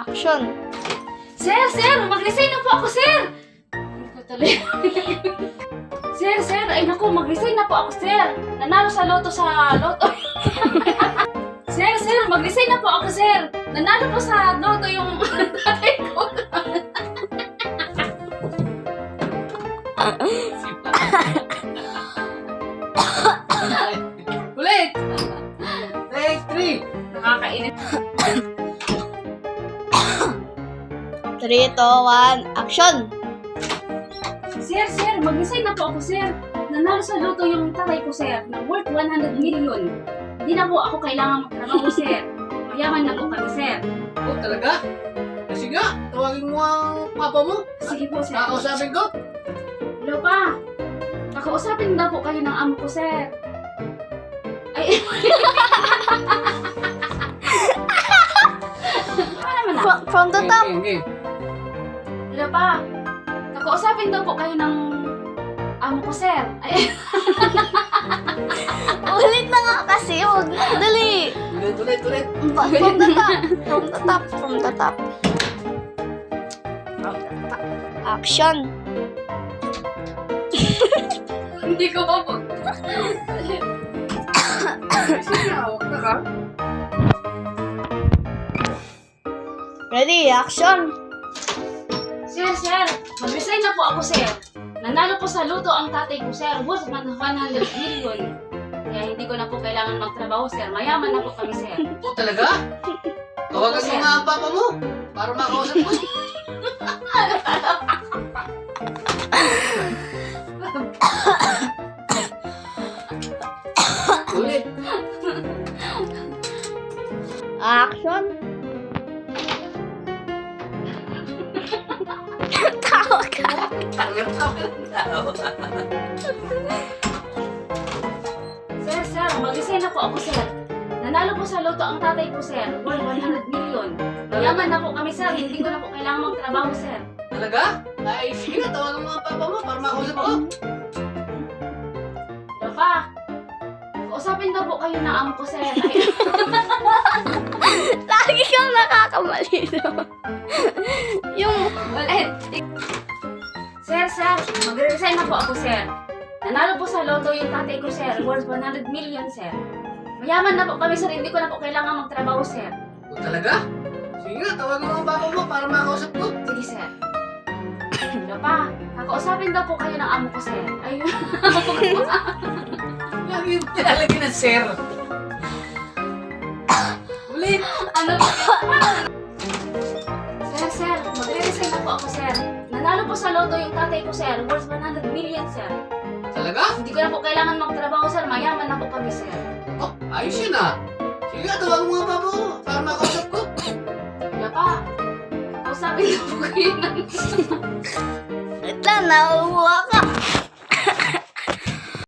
Action. Sir! Mag-resign na po ako, sir! Sir! Ay naku, mag-resign na po ako, sir! Nanalo sa loto. Sir! Mag-resign na po ako, sir! Nanalo po sa loto yung tatay ko. Ulit! Take 3! Nakakainit. 3, 2, 1, action. Sir! Mag-resign na po ako, sir! Nanalo sa loto yung tatay ko, sir, na worth 100 million. Hindi na po ako kailangan magtrabaho, sir. Mayaman na po kami, sir. Oh, talaga? Kasi nga, tawagin mo ang papa mo. Sige po, sir. Kakausapin ko. Hello pa. Kakausapin daw po kayo ng amo ko, sir. Ay, ano naman na? From the top. Game. Hello pa. Kakausapin daw po kayo ng amo ko, sir. Ay, Ulit na nga kasi. Huwag na. Dali. Ulit. From the top. From the top. From the top. From the top. Action. hindi ko pa po. Sige, hawak na ka. Ready, action. Sir. Mag-resign na po ako, sir. Nanalo po sa luto ang tatay ko, sir. Worth 100 million. Kaya hindi ko na po kailangan magtrabaho, sir. Mayaman na po kami, sir. Oh, talaga? Tawagan mo nga ang papa mo para makausap ko. Ulit. Action. Tawa ka. Sir. Mag-resign na po ako, sir. Nanalo po sa loto ang tatay ko, sir. Worth 100 million. Mayaman na po kami, sir. Hindi ko na po kailangan magtrabaho, sir. Talaga? Ay, sige na, tawagan mo ang papa mo para makausap ko. Hello pa. Kausapin daw po kayo ng amo ko, sir. Ay, Lagi kang nakakamali no? Yung ulit. Sir. Mag-resign na po ako, sir. Nanalo po sa loto yung tatay ko, sir. Worth 100 million, sir. Mayaman na po kami, sir. Hindi ko na po kailangan magtrabaho, sir. Oh, talaga? Sige nga, tawagan mo ang papa mo para makausap ko. Sige, sir. Hello pa. Kakausapin daw po kayo ng amo ko, sir. Ayun. Lagi nilalagay ng sir. Ulit. Ano po? Sir. Magre-resign na po ako, sir. Nanalo po sa loto yung tatay ko, sir. Worth 100 million, sir. Talaga? Hindi ko na po kailangan magtrabaho, sir. Mayaman na po kami, sir. Oh, ayos yun ah. Sige nga, tawagan mo ang papa mo para makausap ko. Hello pa. Kakausapin daw po kayo ng... ito, nauuwa ka.